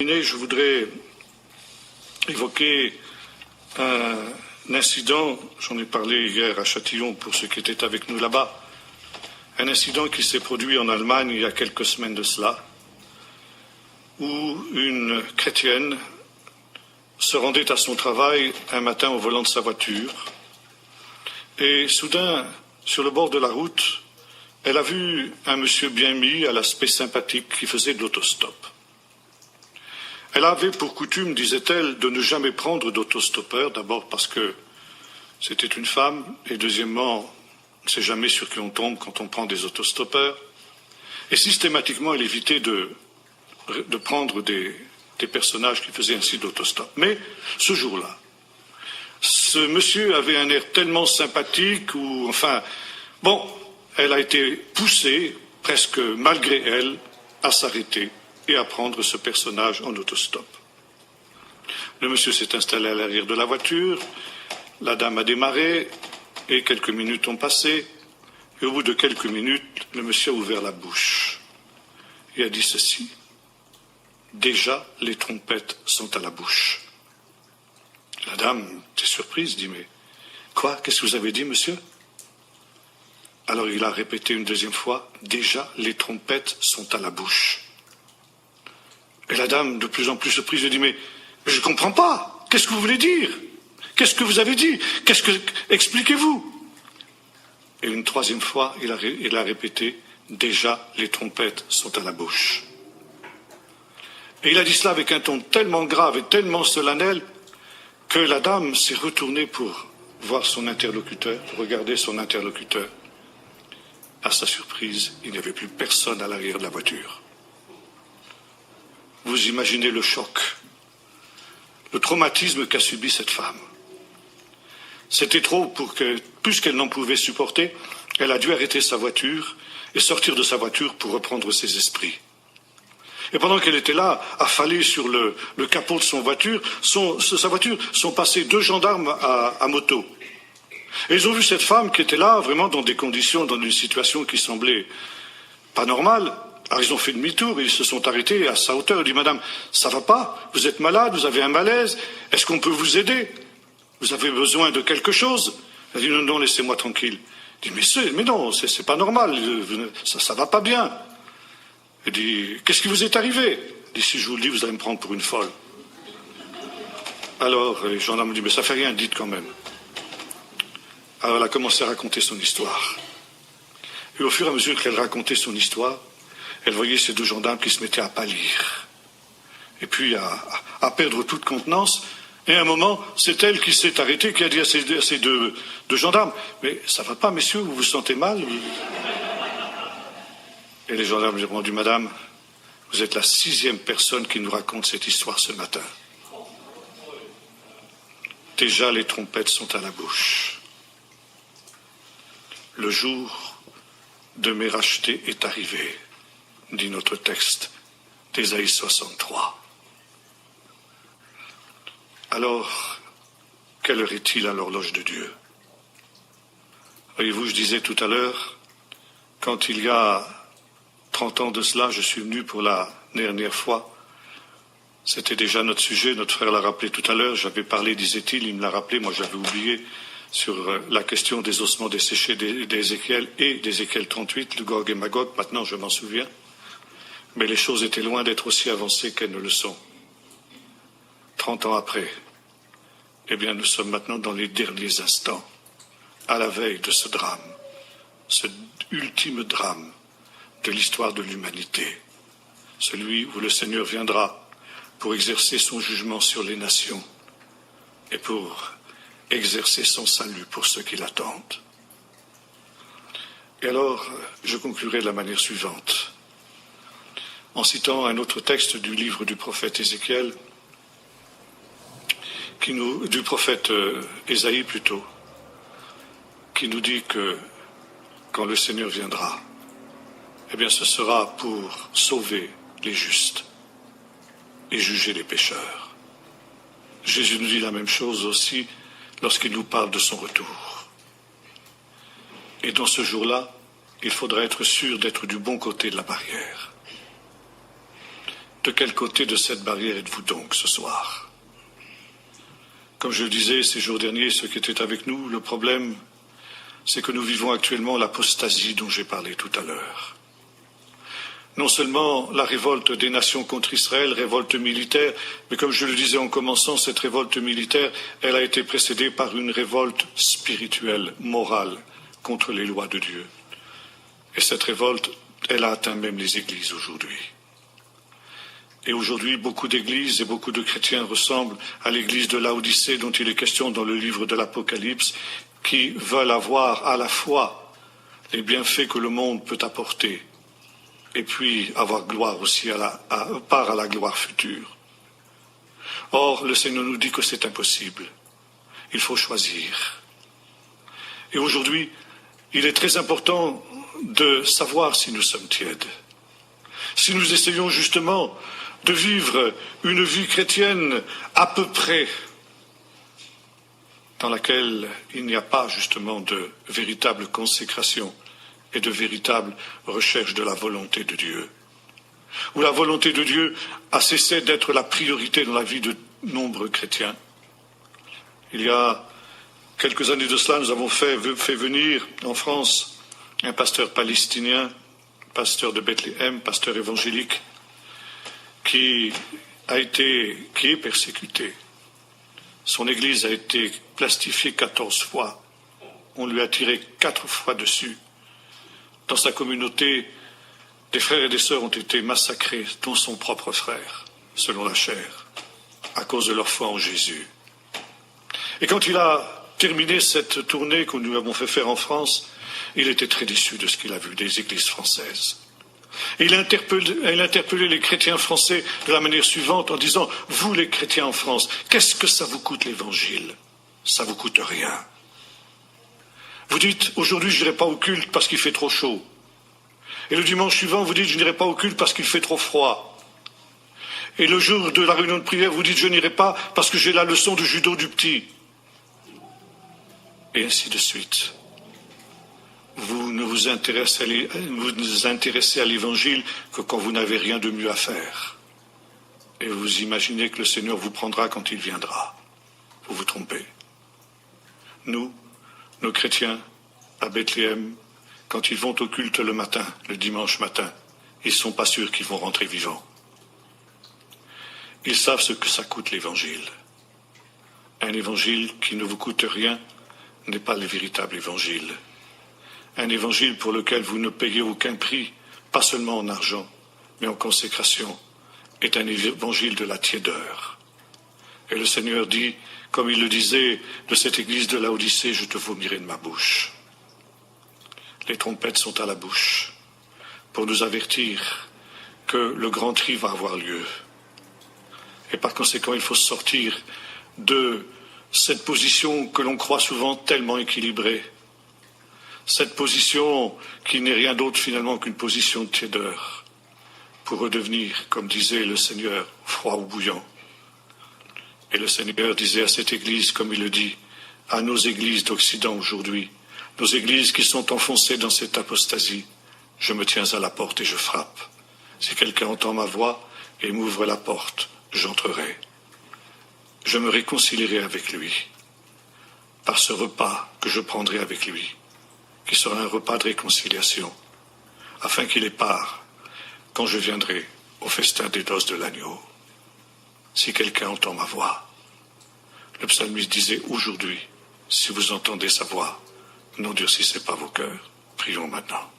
Je voudrais évoquer un incident, j'en ai parlé hier à Châtillon pour ceux qui étaient avec nous là-bas, un incident qui s'est produit en Allemagne il y a quelques semaines de cela, où une chrétienne se rendait à son travail un matin au volant de sa voiture et soudain, sur le bord de la route, elle a vu un monsieur bien mis, à l'aspect sympathique, qui faisait de l'autostop. Elle avait pour coutume, disait-elle, de ne jamais prendre d'autostoppeur, d'abord parce que c'était une femme, et deuxièmement, on ne sait jamais sur qui on tombe quand on prend des autostoppeurs, et systématiquement, elle évitait de prendre des personnages qui faisaient ainsi d'autostop. Mais ce jour-là, ce monsieur avait un air tellement sympathique, elle a été poussée, presque malgré elle, à s'arrêter et à prendre ce personnage en autostop. Le monsieur s'est installé à l'arrière de la voiture, la dame a démarré, et quelques minutes ont passé, et au bout de quelques minutes, le monsieur a ouvert la bouche et a dit ceci: déjà, les trompettes sont à la bouche. La dame était surprise, dit: mais quoi? Qu'est-ce que vous avez dit, monsieur? Alors il a répété une deuxième fois: déjà, les trompettes sont à la bouche. Et la dame, de plus en plus surprise, lui dit: mais je ne comprends pas. Qu'est-ce que vous voulez dire? Qu'est-ce que vous avez dit? Expliquez-vous. Et une troisième fois, il a répété: déjà, les trompettes sont à la bouche. Et il a dit cela avec un ton tellement grave et tellement solennel que la dame s'est retournée pour voir son interlocuteur, regarder son interlocuteur. À sa surprise, il n'y avait plus personne à l'arrière de la voiture. Vous imaginez le choc, le traumatisme qu'a subi cette femme. C'était trop pour que, puisqu'elle n'en pouvait supporter, elle a dû arrêter sa voiture et sortir de sa voiture pour reprendre ses esprits. Et pendant qu'elle était là, affalée sur le capot de sa voiture, sont passés 2 gendarmes à moto. Et ils ont vu cette femme qui était là, vraiment dans des conditions, dans une situation qui semblait pas normale. Alors ils ont fait demi-tour et ils se sont arrêtés à sa hauteur. Ils ont dit: madame, ça va pas? Vous êtes malade? Vous avez un malaise? Est-ce qu'on peut vous aider? Vous avez besoin de quelque chose? Elle a dit: non, laissez-moi tranquille. Il dit: mais non, c'est pas normal, ça va pas bien. Elle dit: qu'est-ce qui vous est arrivé? Elle dit: si je vous le dis, vous allez me prendre pour une folle. Alors les gendarmes me disent: mais ça fait rien, dites quand même. Alors elle a commencé à raconter son histoire. Et au fur et à mesure qu'elle racontait son histoire, elle voyait ces 2 gendarmes qui se mettaient à pâlir. Et puis à perdre toute contenance. Et à un moment, c'est elle qui s'est arrêtée, qui a dit à ces deux gendarmes: mais ça va pas, messieurs, vous vous sentez mal? Et les gendarmes lui ont répondu: madame, vous êtes la 6e personne qui nous raconte cette histoire ce matin. Déjà, les trompettes sont à la bouche. Le jour de mes rachetés est arrivé, dit notre texte d'Ésaïe 63. Alors, quelle heure est-il à l'horloge de Dieu? Voyez-vous, je disais tout à l'heure, quand il y a 30 ans de cela, je suis venu pour la dernière fois. C'était déjà notre sujet, notre frère l'a rappelé tout à l'heure, j'avais parlé, disait-il, il me l'a rappelé, moi j'avais oublié, sur la question des ossements desséchés d'Ézéchiel et d'Ézéchiel 38, le Gog et Magog, maintenant je m'en souviens. Mais les choses étaient loin d'être aussi avancées qu'elles ne le sont. 30 ans après, eh bien nous sommes maintenant dans les derniers instants, à la veille de ce drame, ce ultime drame de l'histoire de l'humanité, celui où le Seigneur viendra pour exercer son jugement sur les nations et pour exercer son salut pour ceux qui l'attendent. Et alors, je conclurai de la manière suivante, en citant un autre texte du livre du prophète Ézéchiel, du prophète Ésaïe plutôt, qui nous dit que quand le Seigneur viendra, eh bien ce sera pour sauver les justes et juger les pécheurs. Jésus nous dit la même chose aussi lorsqu'il nous parle de son retour. Et dans ce jour-là, il faudra être sûr d'être du bon côté de la barrière. de quel côté de cette barrière êtes-vous donc ce soir? Comme je le disais ces jours derniers, ceux qui étaient avec nous, le problème, c'est que nous vivons actuellement l'apostasie dont j'ai parlé tout à l'heure. Non seulement la révolte des nations contre Israël, révolte militaire, mais comme je le disais en commençant, cette révolte militaire, elle a été précédée par une révolte spirituelle, morale, contre les lois de Dieu. Et cette révolte, elle a atteint même les églises aujourd'hui. Et aujourd'hui, beaucoup d'églises et beaucoup de chrétiens ressemblent à l'église de Laodicée dont il est question dans le livre de l'Apocalypse, qui veulent avoir à la fois les bienfaits que le monde peut apporter et puis avoir gloire aussi part à la gloire future. Or, le Seigneur nous dit que c'est impossible. Il faut choisir. Et aujourd'hui, il est très important de savoir si nous sommes tièdes. Si nous essayons justement de vivre une vie chrétienne à peu près, dans laquelle il n'y a pas justement de véritable consécration et de véritable recherche de la volonté de Dieu, où la volonté de Dieu a cessé d'être la priorité dans la vie de nombreux chrétiens. Il y a quelques années de cela, nous avons fait venir en France un pasteur palestinien, pasteur de Bethléem, pasteur évangélique, qui est persécuté. Son église a été plastifiée 14 fois. On lui a tiré 4 fois dessus. Dans sa communauté, des frères et des sœurs ont été massacrés, dont son propre frère, selon la chair, à cause de leur foi en Jésus. Et quand il a terminé cette tournée que nous avons fait faire en France, il était très déçu de ce qu'il a vu des églises françaises. Et il a interpellé les chrétiens français de la manière suivante en disant « Vous les chrétiens en France, qu'est-ce que ça vous coûte l'évangile? Ça vous coûte rien. Vous dites « Aujourd'hui je n'irai pas au culte parce qu'il fait trop chaud. » Et le dimanche suivant vous dites « Je n'irai pas au culte parce qu'il fait trop froid. » Et le jour de la réunion de prière vous dites « Je n'irai pas parce que j'ai la leçon de judo du petit. » Et ainsi de suite. Vous ne vous intéressez à l'évangile que quand vous n'avez rien de mieux à faire. Et vous imaginez que le Seigneur vous prendra quand il viendra. Vous vous trompez. Nous, nos chrétiens, à Bethléem, quand ils vont au culte le matin, le dimanche matin, ils ne sont pas sûrs qu'ils vont rentrer vivants. Ils savent ce que ça coûte l'évangile. Un évangile qui ne vous coûte rien n'est pas le véritable évangile. Un évangile pour lequel vous ne payez aucun prix, pas seulement en argent, mais en consécration, est un évangile de la tiédeur. Et le Seigneur dit, comme il le disait de cette église de Laodicée, je te vomirai de ma bouche. Les trompettes sont à la bouche pour nous avertir que le grand tri va avoir lieu. Et par conséquent, il faut sortir de cette position que l'on croit souvent tellement équilibrée. Cette position qui n'est rien d'autre finalement qu'une position de tiédeur, pour redevenir, comme disait le Seigneur, froid ou bouillant. Et le Seigneur disait à cette Église, comme il le dit, à nos églises d'Occident aujourd'hui, nos églises qui sont enfoncées dans cette apostasie, je me tiens à la porte et je frappe. Si quelqu'un entend ma voix et m'ouvre la porte, j'entrerai. Je me réconcilierai avec lui, par ce repas que je prendrai avec lui, qui sera un repas de réconciliation, afin qu'il ait part, quand je viendrai au festin des noces de l'agneau. Si quelqu'un entend ma voix, le psalmiste disait aujourd'hui, si vous entendez sa voix, n'endurcissez pas vos cœurs. Prions maintenant.